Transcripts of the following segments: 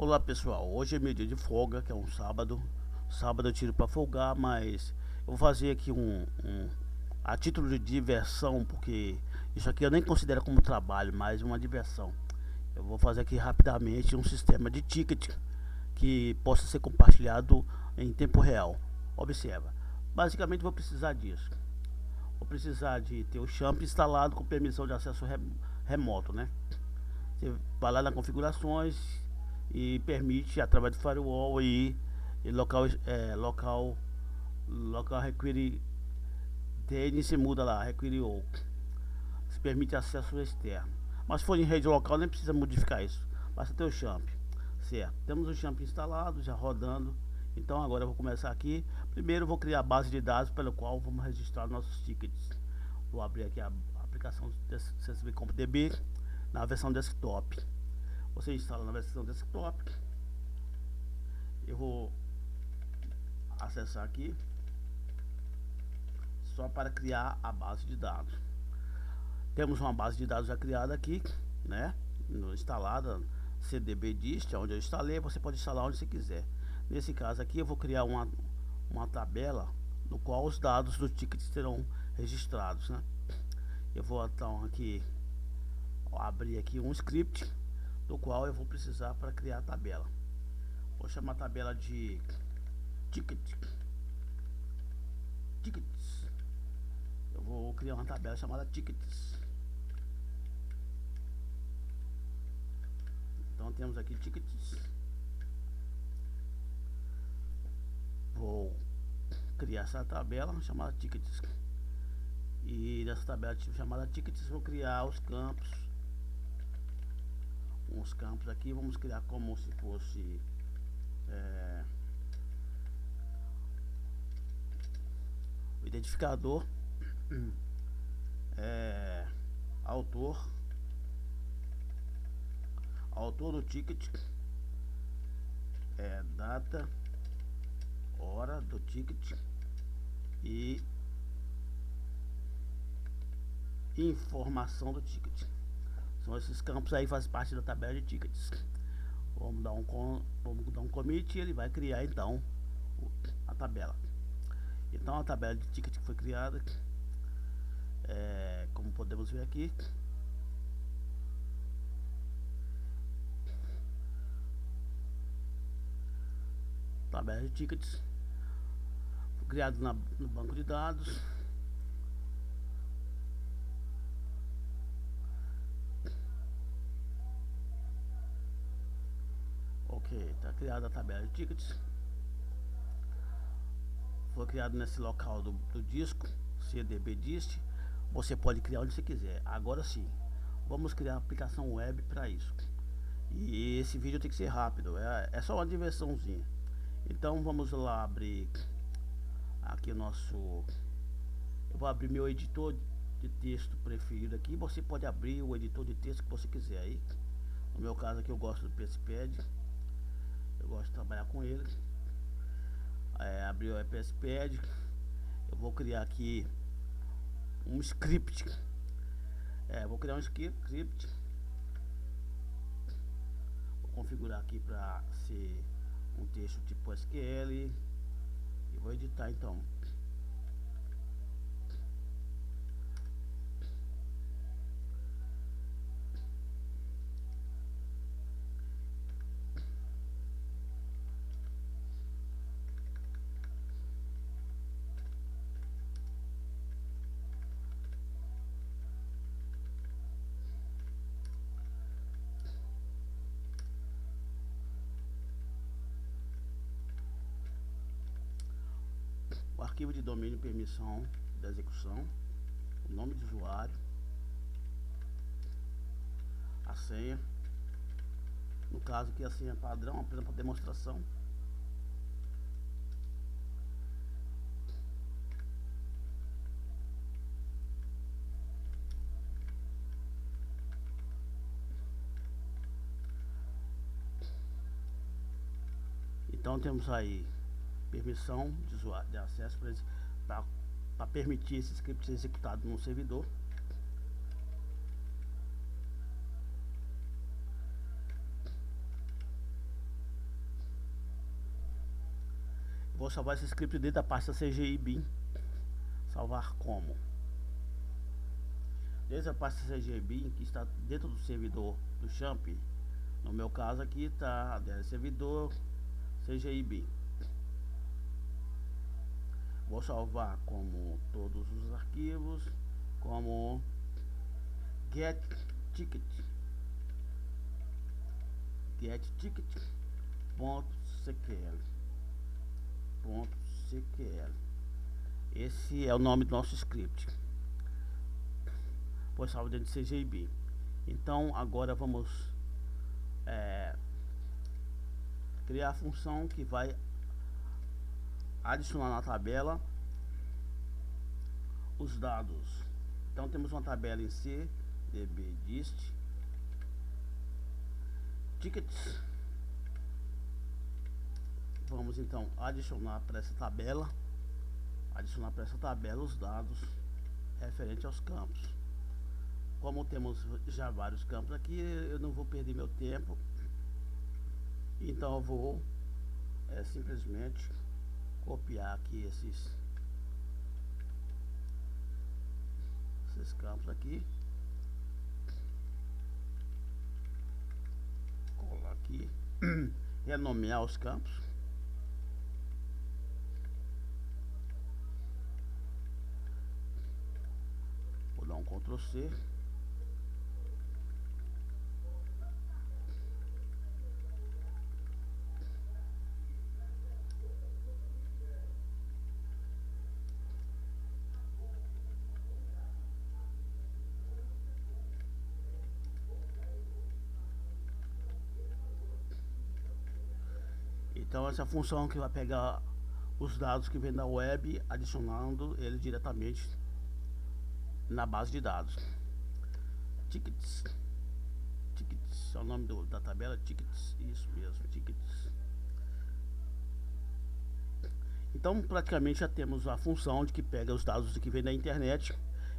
Olá pessoal, hoje é meu dia de folga, que é um sábado. Sábado eu tiro para folgar, mas eu vou fazer aqui a título de diversão, porque isso aqui eu nem considero como trabalho, mas uma diversão. Eu vou fazer aqui rapidamente um sistema de ticket que possa ser compartilhado em tempo real. Observa, basicamente vou precisar disso. Vou precisar de ter o champ instalado com permissão de acesso remoto, né? Você vai lá na configurações e permite através do firewall e local require DNS, se muda lá, require ou se permite acesso externo. Mas se for em rede local nem precisa modificar isso, basta ter o champ, certo? Temos o champ instalado, já rodando. Então agora eu vou começar aqui. Primeiro eu vou criar a base de dados pelo qual vamos registrar nossos tickets. Vou abrir aqui a aplicação CSV.db na versão desktop. Você instala na versão desktop. Eu vou acessar aqui só para criar a base de dados. Temos uma base de dados já criada aqui, né? Instalada CDB dist, onde eu instalei. Você pode instalar onde você quiser. Nesse caso aqui eu vou criar uma tabela no qual os dados do ticket serão registrados, né? Eu vou então aqui abrir aqui um script do qual eu vou precisar para criar a tabela. Vou chamar a tabela de tickets. Eu vou criar uma tabela chamada tickets. Então temos aqui tickets. Vou criar essa tabela chamada tickets. E nessa tabela chamada tickets vou criar os campos. Uns campos aqui, vamos criar como se fosse o identificador, autor do ticket, data, hora do ticket e informação do ticket. São esses campos aí, faz parte da tabela de tickets. Vamos dar um commit e ele vai criar então a tabela. Então a tabela de ticket que foi criada, como podemos ver aqui, tabela de tickets foi criado no banco de dados. Ok, está criada a tabela de tickets. Foi criado nesse local do disco CDB dist. Você pode criar onde você quiser. Agora sim, vamos criar a aplicação web para isso. E esse vídeo tem que ser rápido, é só uma diversãozinha. Então vamos lá abrir aqui o nosso. Eu vou abrir meu editor de texto preferido aqui. Você pode abrir o editor de texto que você quiser aí. No meu caso aqui eu gosto do PSPad. Eu gosto de trabalhar com ele. Abrir o PSPad. Eu vou criar aqui um script. Vou criar um script. Vou configurar aqui para ser um texto tipo SQL. E vou editar então. O arquivo de domínio, permissão da execução, o nome de usuário, a senha. No caso aqui a senha padrão, apenas para demonstração. Então temos aí permissão de usuário de acesso para permitir esse script ser executado no servidor. vou salvar esse script dentro da pasta CGI bin. Salvar como? Desde a pasta CGI bin, que está dentro do servidor do Champ. No meu caso aqui está servidor CGI bin. Vou salvar como todos os arquivos, como get ticket .cql. Esse é o nome do nosso script. Foi salvo dentro de CGI bin. Então agora vamos criar a função que vai adicionar na tabela os dados. Então temos uma tabela em C, dbdist tickets. Vamos então adicionar para essa tabela os dados referentes aos campos. Como temos já vários campos aqui, eu não vou perder meu tempo, então eu vou simplesmente copiar aqui esses campos aqui, colar aqui, renomear os campos, vou dar um Ctrl C. Então essa função que vai pegar os dados que vem da web, adicionando ele diretamente na base de dados. Tickets é o nome da tabela, tickets, isso mesmo, tickets. Então praticamente já temos a função de que pega os dados que vem da internet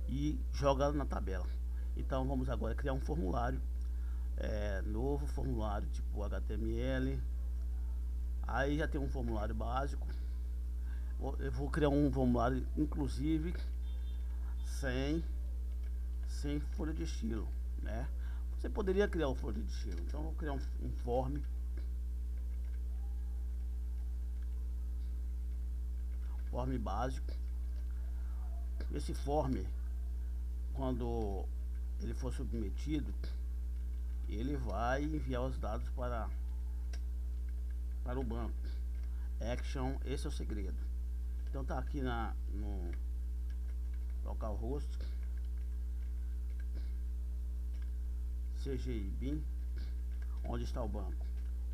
e joga na tabela. Então vamos agora criar um formulário, novo formulário tipo HTML. Aí já tem um formulário básico. Eu vou criar um formulário inclusive sem folha de estilo, né? Você poderia criar o folha de estilo. Então eu vou criar um form básico. Esse form, quando ele for submetido, ele vai enviar os dados para o banco. Action, esse é o segredo. Então tá aqui no localhost CGI bin, onde está o banco.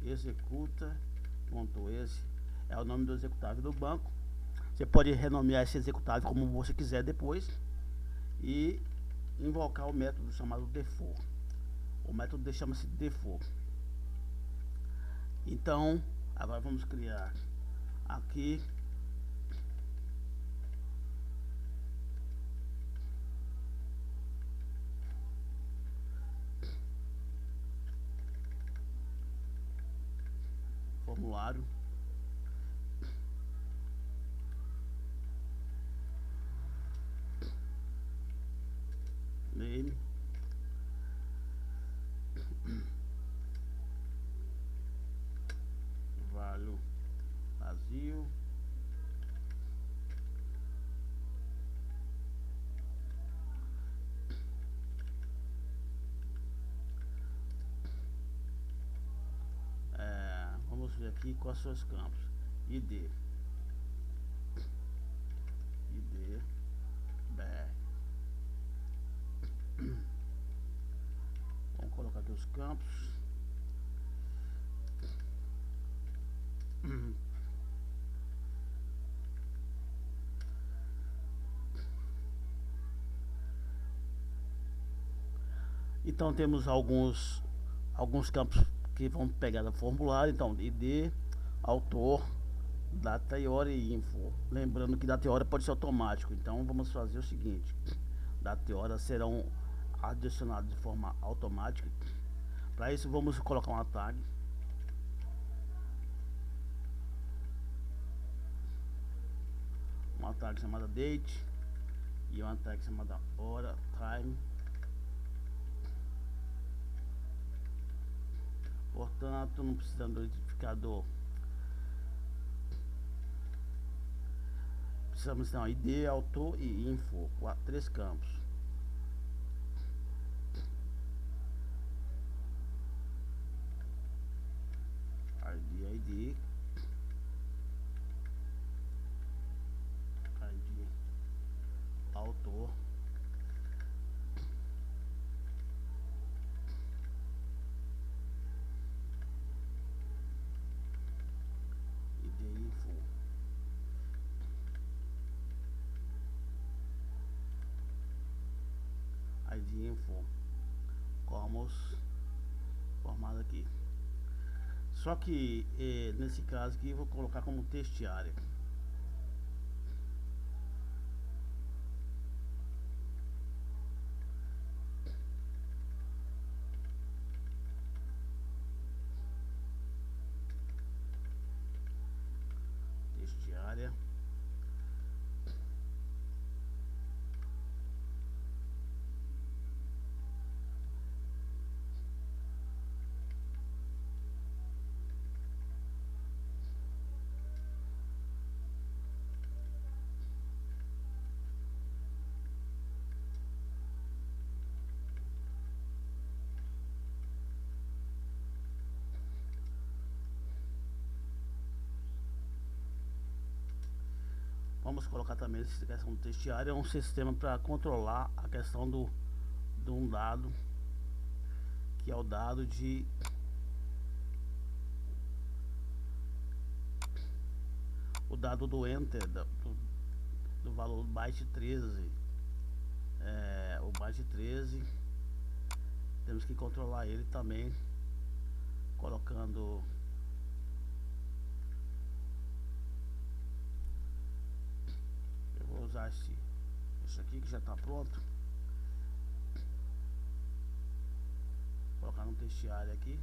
Executa.esse é o nome do executável do banco. Você pode renomear esse executável como você quiser depois e invocar o método chamado default. O método chama-se default. Então agora vamos criar aqui formulário name value vazio, vamos ver aqui quais são os campos. ID BR. Vamos colocar aqui os campos. Então temos alguns campos que vão pegar no formulário. Então ID, autor, data e hora e info. Lembrando que data e hora pode ser automático. Então vamos fazer o seguinte: data e hora serão adicionados de forma automática. Para isso vamos colocar uma tag. tag chamada date e uma tag chamada hora, time. Portanto, não precisamos do identificador. Precisamos então ID, autor e info, 3 campos. ID, autor, ID, info. ID, info, como formado aqui. Só que nesse caso aqui eu vou colocar como testiária. Testiária. Vamos colocar também essa questão do testiário, é um sistema para controlar a questão de um dado, que é o dado o dado do enter do valor byte 13. O byte 13 temos que controlar ele também, colocando usar esse aqui que já está pronto, colocar no testiário aqui,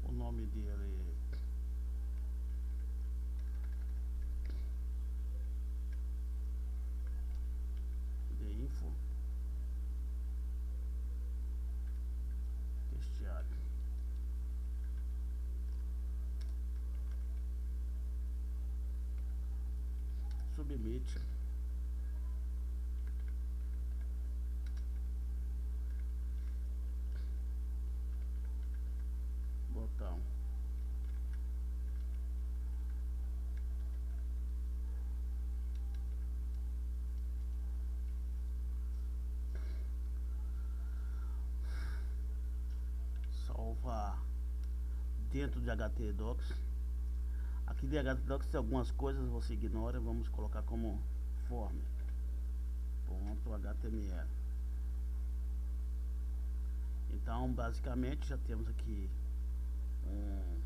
o nome dele de info, testiário. Submit. Botão. Salvar dentro de htdocs. Aqui de htdocs tem algumas coisas, você ignora, vamos colocar como form. .html. Então, basicamente, já temos aqui um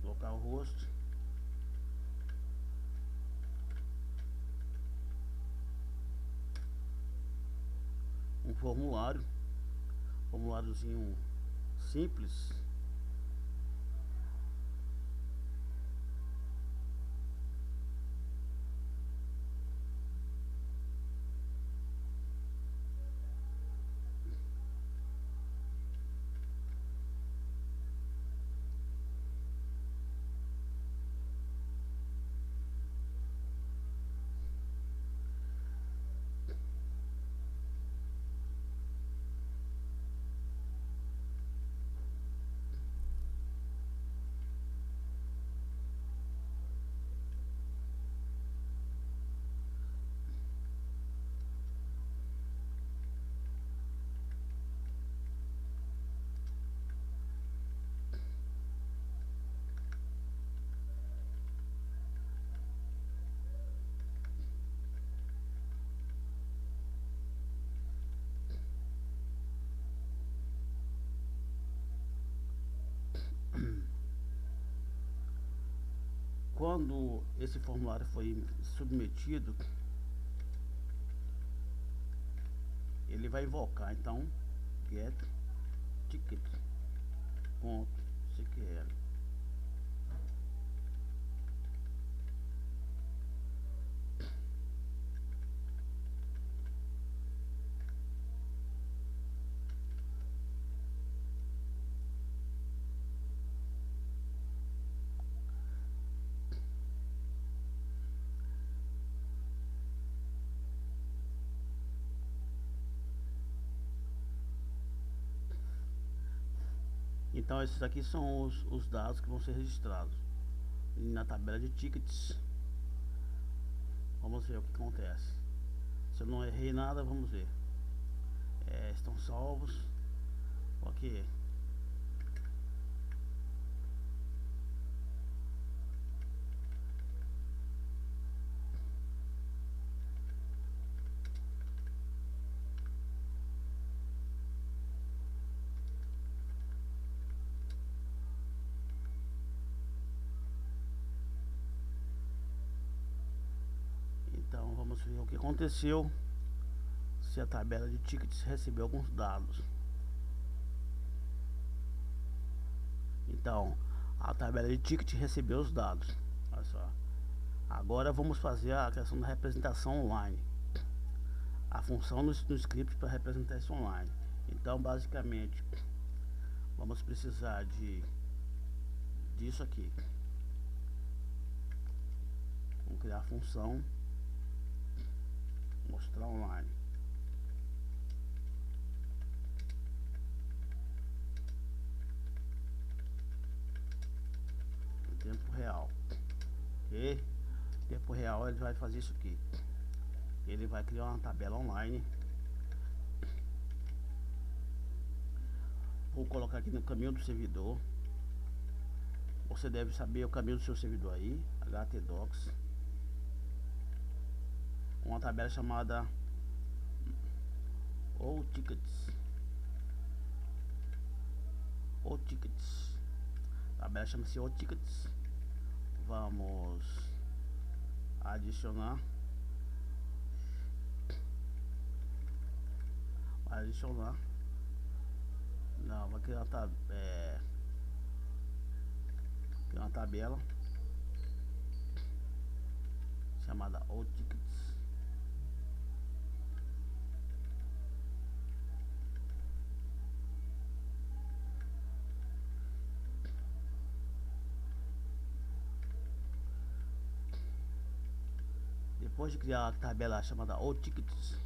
localhost, um formuláriozinho simples. Quando esse formulário foi submetido, ele vai invocar então get ticket. .cql. Então esses aqui são os dados que vão ser registrados na tabela de tickets. Vamos ver o que acontece. Se eu não errei nada, vamos ver. Estão salvos. Ok. Então vamos ver o que aconteceu. Se a tabela de tickets recebeu alguns dados. Então a tabela de ticket recebeu os dados. Olha só. Agora vamos fazer a questão da representação online. A função no script para representar isso online. Então basicamente vamos precisar disso aqui. Vamos criar a função mostrar online. Em tempo real. Ok? Em tempo real ele vai fazer isso aqui. Ele vai criar uma tabela online. Vou colocar aqui no caminho do servidor. Você deve saber o caminho do seu servidor aí, htdocs. Uma tabela chamada OTickets. OTickets. A tabela chama-se OTickets. Vamos adicionar. Não, vai criar uma tabela chamada OTickets. Depois de criar a tabela chamada OTickets,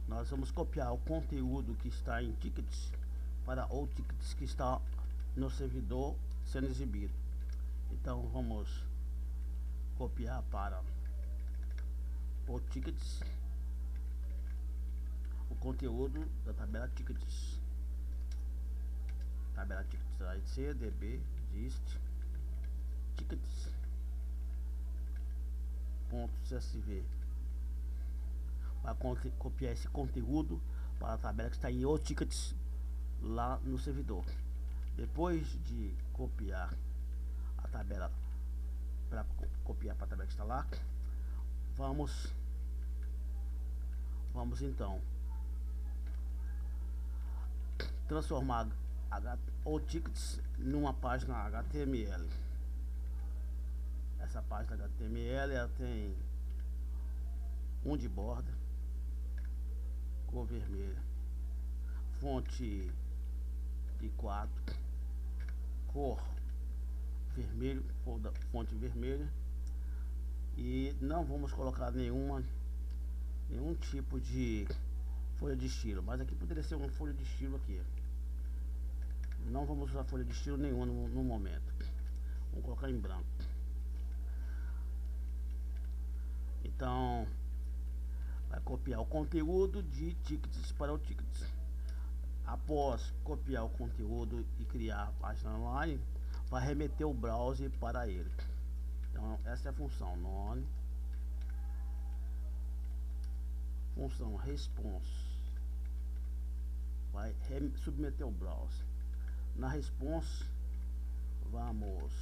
nós vamos copiar o conteúdo que está em tickets para o tickets que está no servidor sendo exibido. Então vamos copiar para o tickets o conteúdo da tabela tickets. Tabela tickets vai ser db dist tickets.csv. Vai copiar esse conteúdo para a tabela que está em o tickets lá no servidor. Depois de copiar a tabela para copiar para a tabela que está lá, vamos então transformar o tickets numa página HTML. Essa página HTML ela tem de borda, cor vermelha, fonte de 4, cor vermelho, fonte vermelha, e não vamos colocar nenhum tipo de folha de estilo, mas aqui poderia ser uma folha de estilo aqui. Não vamos usar folha de estilo nenhuma no momento. Vamos colocar em branco. Então vai copiar o conteúdo de tickets para o tickets. Após copiar o conteúdo e criar a página online, vai remeter o browser para ele. Então essa é a função none, função response, vai submeter o browser. Na response vamos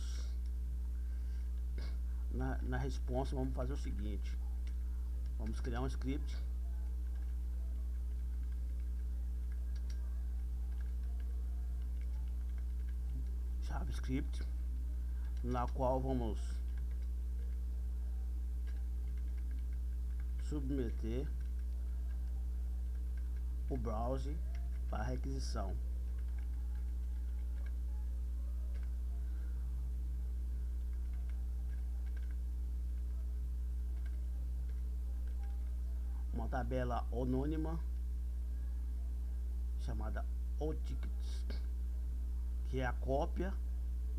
na response vamos fazer o seguinte: vamos criar um script JavaScript, na qual vamos submeter o browser para requisição. Uma tabela anônima chamada OTickets, que é a cópia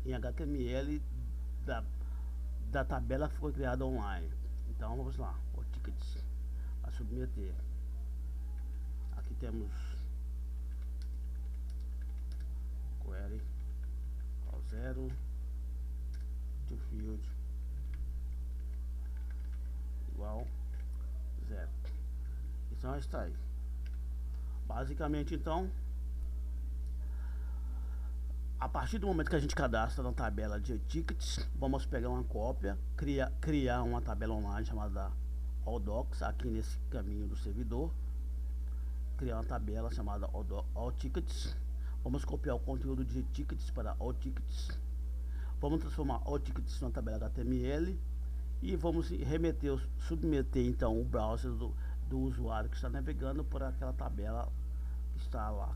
em HTML da tabela que foi criada online. Então vamos lá, OTickets, a submeter. Aqui temos query ao 0 to field igual 0. Então está aí. Basicamente, então, a partir do momento que a gente cadastra na tabela de tickets, vamos pegar uma cópia, criar uma tabela online chamada AllDocs, aqui nesse caminho do servidor, criar uma tabela chamada AllTickets. Vamos copiar o conteúdo de tickets para AllTickets. Vamos transformar AllTickets na tabela HTML e vamos submeter então o browser do usuário que está navegando por aquela tabela que está lá.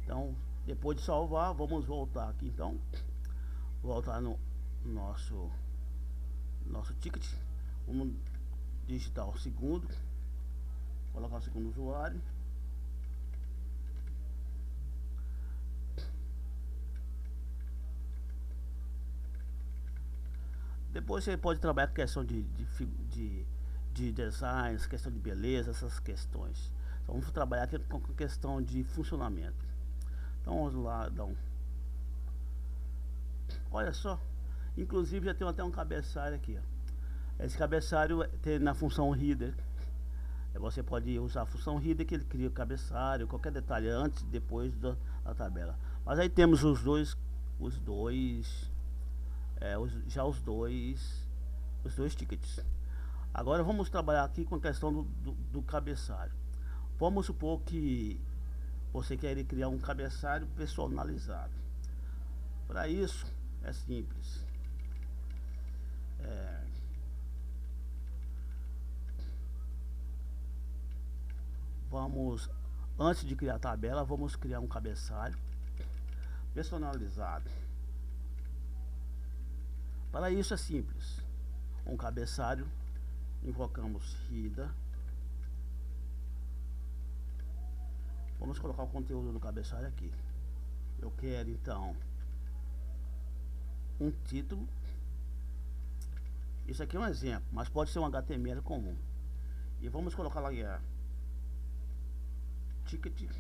Então, depois de salvar, vamos voltar aqui então, voltar no nosso ticket, vamos digitar o segundo, colocar o segundo usuário, depois você pode trabalhar com questão de design, questão de beleza, essas questões. Então vamos trabalhar aqui com questão de funcionamento. Então vamos lá, olha só, inclusive já tem até um cabeçalho aqui, ó. Esse cabeçalho tem na função header. Você pode usar a função header que ele cria o cabeçalho, qualquer detalhe antes e depois da tabela. Mas aí temos os dois tickets. Agora vamos trabalhar aqui com a questão do cabeçalho. Vamos supor que você quer criar um cabeçalho personalizado. Para isso é simples. Antes de criar a tabela, vamos criar um cabeçalho personalizado. Para isso é simples. Um cabeçalho, invocamos header. Vamos colocar o conteúdo do cabeçalho aqui. Eu quero então um título. Isso aqui é um exemplo, mas pode ser um HTML comum. E vamos colocar lá ticket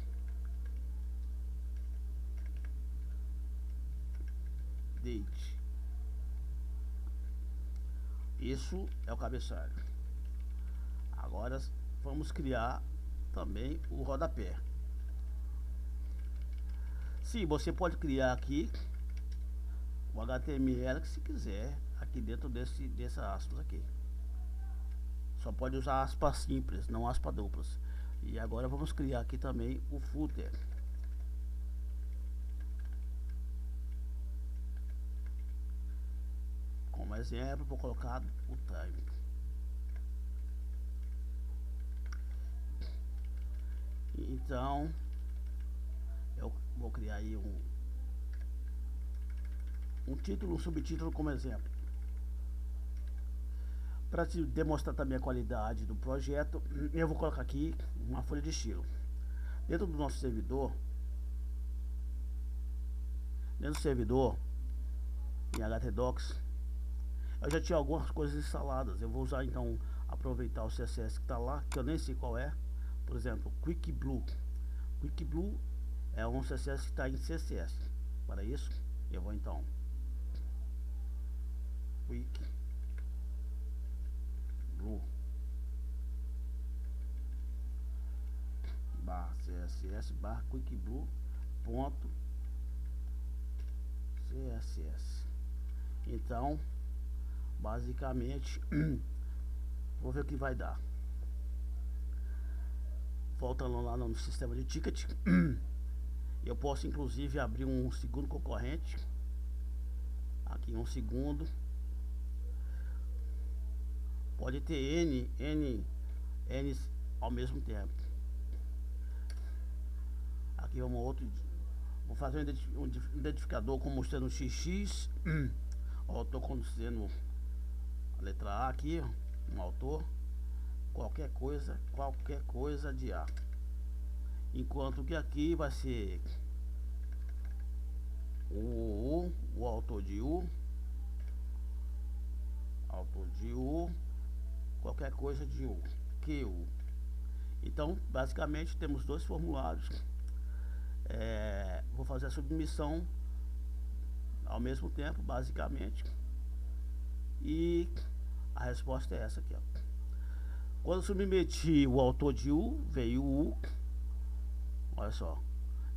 date. Isso é o cabeçalho. Agora vamos criar também o rodapé. Sim, você pode criar aqui o HTML que se quiser aqui dentro dessa aspas aqui. Só pode usar aspas simples, não aspas duplas. E agora vamos criar aqui também o footer. Como exemplo, vou colocar o time. Então, eu vou criar aí um título, um subtítulo como exemplo. Para te demonstrar também a qualidade do projeto, eu vou colocar aqui uma folha de estilo. Dentro do nosso servidor, em HTDocs, eu já tinha algumas coisas instaladas. Eu vou usar então, aproveitar o CSS que está lá, que eu nem sei qual é. Por exemplo, QuickBlue. QuickBlue é um CSS que está em CSS. Para isso, eu vou então QuickBlue /css /QuickBlue ponto CSS. Então, basicamente, vou ver o que vai dar. Voltando lá no sistema de ticket, eu posso inclusive abrir um segundo concorrente Aqui um segundo. Pode ter N ao mesmo tempo. Aqui vamos outro. Vou fazer um identificador como mostrando XX. Ó, estou conhecendo a letra A aqui, um autor. Qualquer coisa de A. Enquanto que aqui vai ser o autor de U, qualquer coisa de U, QU. Então, basicamente, temos dois formulários. Vou fazer a submissão ao mesmo tempo, basicamente. E a resposta é essa aqui, ó. Quando eu submeti o autor de U, veio U. Olha só.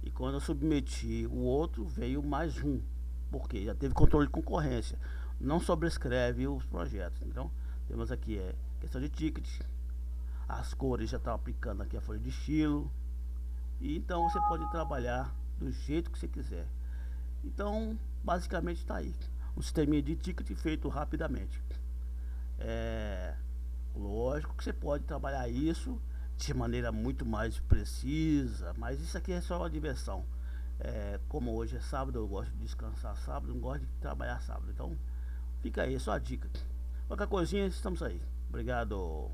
E quando eu submeti o outro, veio mais um. Porque já teve controle de concorrência. Não sobrescreve os projetos. Então, temos aqui questão de ticket. As cores já estão aplicando aqui a folha de estilo. E então você pode trabalhar do jeito que você quiser. Então, basicamente está aí. Um sisteminha de ticket feito rapidamente. Lógico que você pode trabalhar isso de maneira muito mais precisa, mas isso aqui é só uma diversão. Como hoje é sábado, eu gosto de descansar sábado, não gosto de trabalhar sábado. Então, fica aí, só a dica. Qualquer coisinha, estamos aí. Obrigado.